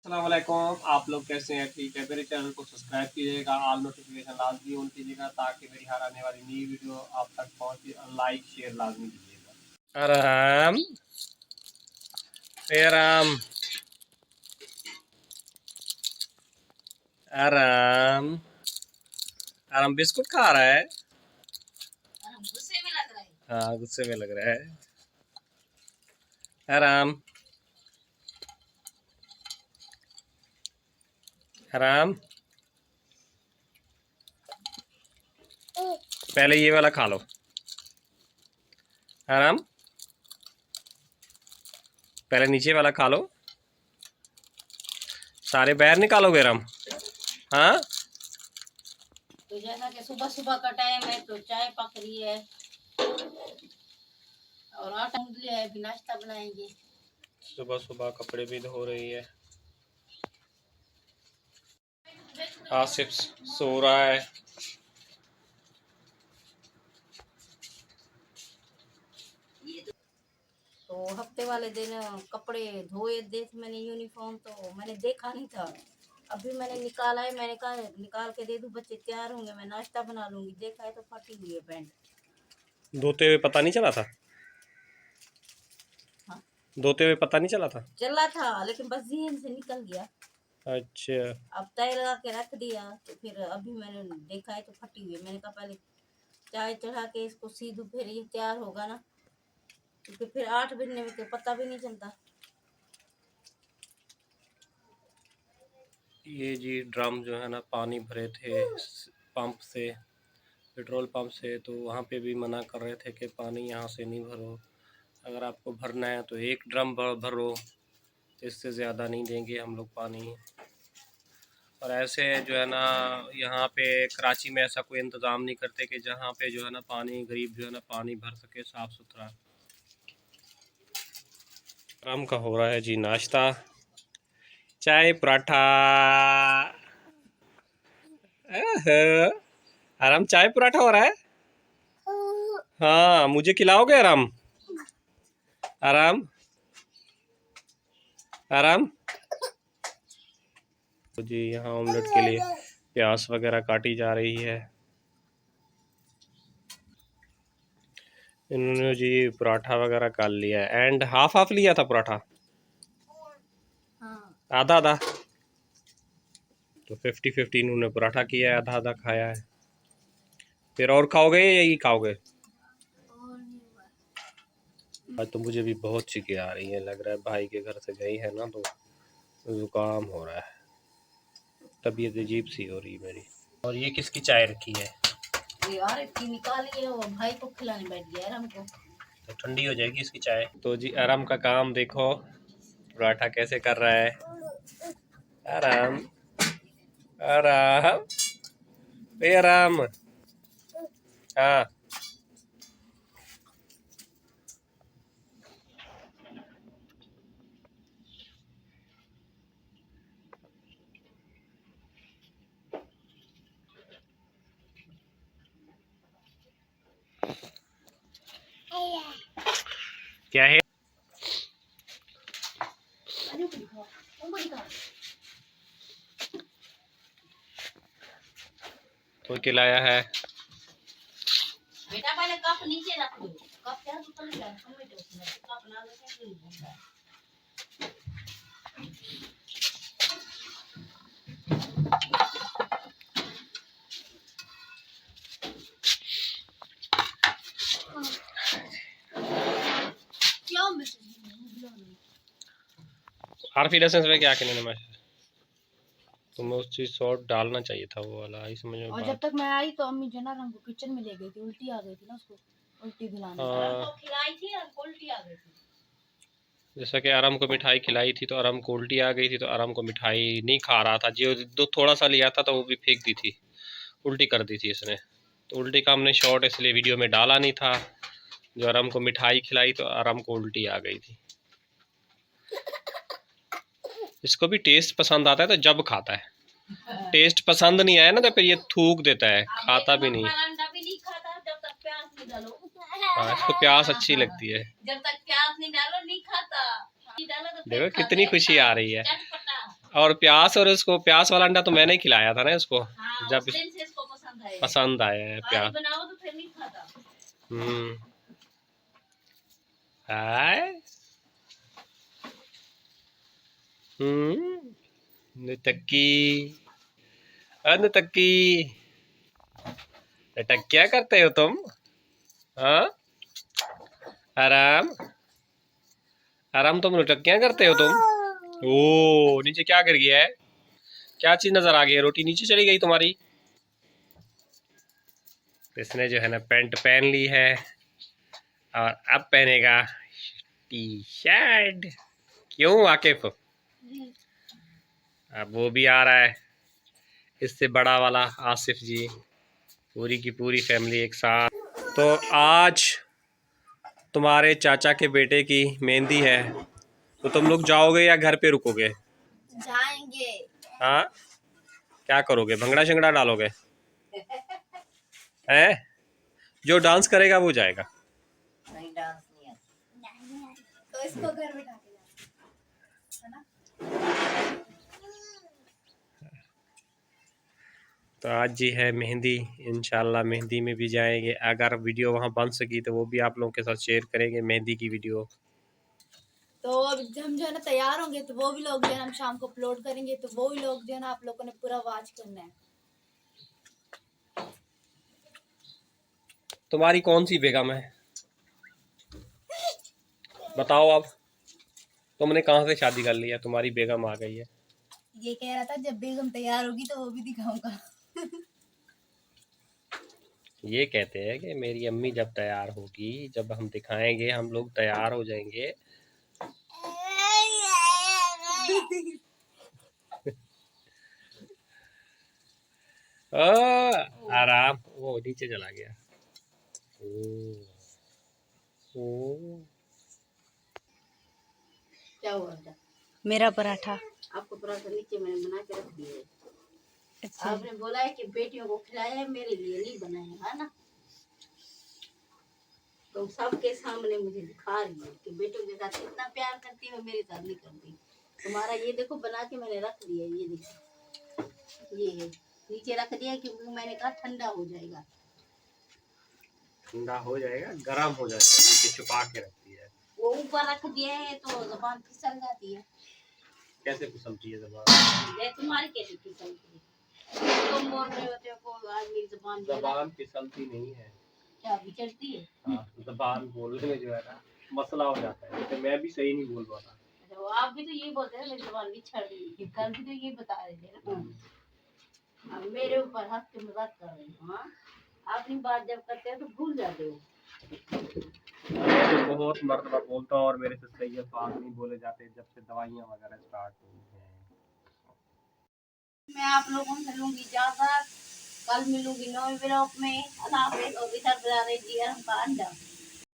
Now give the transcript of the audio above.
अस्सलाम वालेकुम। आप लोग कैसे हैं? ठीक है। मेरे चैनल को सब्सक्राइब कीजिएगा, ऑल नोटिफिकेशन लाजमी ऑन कीजिएगा ताकि मेरी हर आने वाली नई वीडियो आप तक पहुंचे। लाइक शेयर लाजमी कीजिएगा। आराम आराम आराम आराम बिस्कुट खा रहा है। गुस्से में लग रहा है। हाँ, गुस्से में लग रहा है। आराम आराम पहले ये वाला खा लो। आराम पहले नीचे वाला खा लो। सारे बैर निकालोगे आराम? हाँ, तो जैसा कि सुबह सुबह का टाइम है तो चाय पक रही है और आटा गूंद लिया है, अभी नाश्ता बनाएंगे। सुबह सुबह कपड़े भी धो रही है। आसिफ सो रहा है। तो हफ्ते वाले दिन कपड़े धोए थे मैंने, यूनिफॉर्म तो मैंने देखा नहीं था। अभी मैंने निकाला है, मैंने कहा निकाल के दे दूं, बच्चे तैयार होंगे मैं नाश्ता बना लूंगी। देखा है तो फटी हुई है पैंट। धोते हुए पता नहीं चला था? हाँ, धोते हुए पता नहीं चला था? चला था लेकिन बस जहन से निकल गया। अच्छा, अब तय लगा के रख दिया तो फिर अभी मैंने देखा है तो फटी हुई है। मैंने कहा पहले चाय चढ़ा के इसको सी दूं, फिर ये तैयार होगा ना, क्योंकि फिर 8 बजने में तो पता भी नहीं चलता। ये जी ड्रम जो है ना पानी भरे थे पंप से, पेट्रोल पंप से, तो वहाँ पे भी मना कर रहे थे कि पानी यहाँ से नहीं भरो। अगर आपको भरना है तो एक ड्रम भरो, इससे ज़्यादा नहीं देंगे हम लोग पानी। और ऐसे जो है ना यहाँ पे कराची में ऐसा कोई इंतज़ाम नहीं करते कि जहाँ पे जो है ना पानी गरीब जो है ना पानी भर सके साफ़ सुथरा। आराम का हो रहा है जी नाश्ता, चाय पराठा। आराम चाय पराठा हो रहा है। हाँ, मुझे खिलाओगे आराम? आराम आराम तो जी यहाँ ऑमलेट के लिए प्याज वगैरह काटी जा रही है। इन्होंने जी पराठा वगैरह काट लिया है। एंड हाफ हाफ लिया था पराठा, हाँ, आधा आधा। तो 50-50 इन्होंने पराठा किया है, आधा आधा खाया है। फिर और खाओगे या यही खाओगे? आज तो मुझे भी बहुत छींकें आ रही है, लग रहा है भाई के घर से गई है ना तो जुकाम हो रहा है, तबीयत अजीब सी हो रही है मेरी। और ये किसकी चाय रखी है? यार इतनी निकाली है, वो भाई को खिलाने बैठ गया यार हमको। तो ठंडी हो जाएगी इसकी चाय। तो जी आराम का काम देखो, पराठा कैसे कर रहा है। आराम आराम आराम। हाँ, क्या है? तो खिलाया है। बेटा पहले कप नीचे रख दो, कप क्या ऊपर ले जाना, समेट उसमें कप ना लगे। क्या आरफी लेसन में क्या कहने में, तुम्हें उस चीज शॉर्ट डालना चाहिए था वो वाला, आई समझ में और जब बात। तक मैं आई तो अम्मी जनार हमको किचन में ले गई थी, उल्टी आ गई थी ना उसको, उल्टी दिलाने हाँ, खिलाई थी और उल्टी आ गई थी। जैसा कि आराम को मिठाई खिलाई थी तो आराम को उल्टी आ गई थी, तो आराम को मिठाई नहीं खा रहा था, जो दो थोड़ा सा लिया था तो वो भी फेंक दी थी, उल्टी कर दी थी इसने। तो उल्टी का हमने शॉर्ट इसलिए वीडियो में डाला नहीं था। जो आराम को मिठाई खिलाई तो आराम को उल्टी आ गई थी। इसको भी टेस्ट पसंद आता है तो जब खाता है, टेस्ट पसंद नहीं आया ना तो फिर ये थूक देता है, खाता भी नहीं। खाता जब तक प्याज नहीं डालो। हाँ, इसको प्याज अच्छी लगती है। जब तक प्याज नहीं डालो नहीं खाता। डालो तो देखो कितनी खुशी आ रही है। चटपटा। और प्यास, और इसको प्यास वाला अंडा तो मैंने ही खिलाया था ना इसको, हाँ, जब उस दिन से इसको पसंद है। पसंद आया है खाली प्यास। बनाओ तो फिर नहीं खाता। हम्म। हाय। नुतक्की, नुतक्की, बेटा क्या करते हो तुम? हाँ, आराम, आराम, तुम नुटक्कियां करते हो तुम? ओ नीचे क्या गिर गया है? क्या चीज नजर आ गई है? रोटी नीचे चली गई तुम्हारी। तो इसने जो है ना पैंट पहन ली है और अब पहनेगा टी शर्ट। क्यों वाकिफ? अब वो भी आ रहा है, इससे बड़ा वाला आसिफ जी, पूरी की पूरी फैमिली एक साथ। तो आज तुम्हारे चाचा के बेटे की मेहंदी है, तो तुम लोग जाओगे या घर पे रुकोगे? जाएंगे। हाँ, क्या करोगे? भंगड़ा शंगड़ा डालोगे? हैं? जो डांस करेगा वो जाएगा। नहीं, डांस नहीं आता। तो इसको घर बिठा के जाना, है ना? तो आज जी है मेहंदी, इंशाल्लाह मेहंदी में भी जाएंगे। अगर वीडियो वहाँ बन सकी तो वो भी आप लोगों के साथ शेयर करेंगे, मेहंदी की वीडियो। तो अब हम जो है ना तैयार होंगे तो वो भी लोग जो है हम शाम को अपलोड करेंगे, तो वो भी लोग जो है ना आप लोगों ने पूरा वॉच करना है। तुम्हारी कौन सी बेगम है, बताओ अब? तुमने कहाँ से शादी कर लिया, तुम्हारी बेगम आ गई है? ये कह रहा था जब बेगम तैयार होगी तो वो भी दिखाऊंगा। ये कहते हैं कि मेरी अम्मी जब तैयार होगी, जब हम दिखाएंगे, हम लोग तैयार हो जाएंगे। ओ, आराम, वो नीचे चला गया। ओ, ओ, क्या हुआ था? मेरा पराठा। आपको पराठा नीचे मैंने बना के रख दिया है। अच्छा। आपने बोला है कि बेटियों को खिलाया है, मेरे लिए नहीं बनाया है ना। तुम सबके सामने मुझे दिखा रही हो कि बेटियों के साथ इतना प्यार करती हो, मेरे साथ नहीं करती। तुम्हारा ये देखो बना के मैंने रख दिया, ये देखो, ये है नीचे रख दिया क्योंकि मैंने कहा ठंडा हो जाएगा। ठंडा हो जाएगा, गर्म हो जाएगा, नीचे छुपा के रखती है। वो ऊपर रख दिया है तो जबान फिसल जाती है। कैसे फिसलती है जबान? ये तुम्हारी कैसे फिसलती है? तुम बोल रहे होते हो को आज मेरी जबान जो है ना- जबान फिसलती नहीं है। क्या बिचड़ती है? हाँ, जबान बोलने में जो है ना मसला हो जाता है, जैसे मैं भी सही नहीं बोल पाता। अच्छा, वो आप भी तो ये बोलते हैं मेरी जबान बिछड़ रही है, कल भी तो ये बता रहे थे ना। अब मेरे ऊपर हंस के मजाक कर रहे हो। हाँ, अपनी बात जब करते हो तो भूल जाते हो। मैं तो बहुत मर्तबा बोलता हूँ और मेरे से सही अल्फाज नहीं बोले जाते जब से दवाइयाँ वगैरह स्टार्ट हुई हैं। मैं आप लोगों से लूंगी इजाजत, कल मिलूंगी नए ब्लॉग में। अल्लाह हाफिज़। और इधर बजा रही जी का अंडा।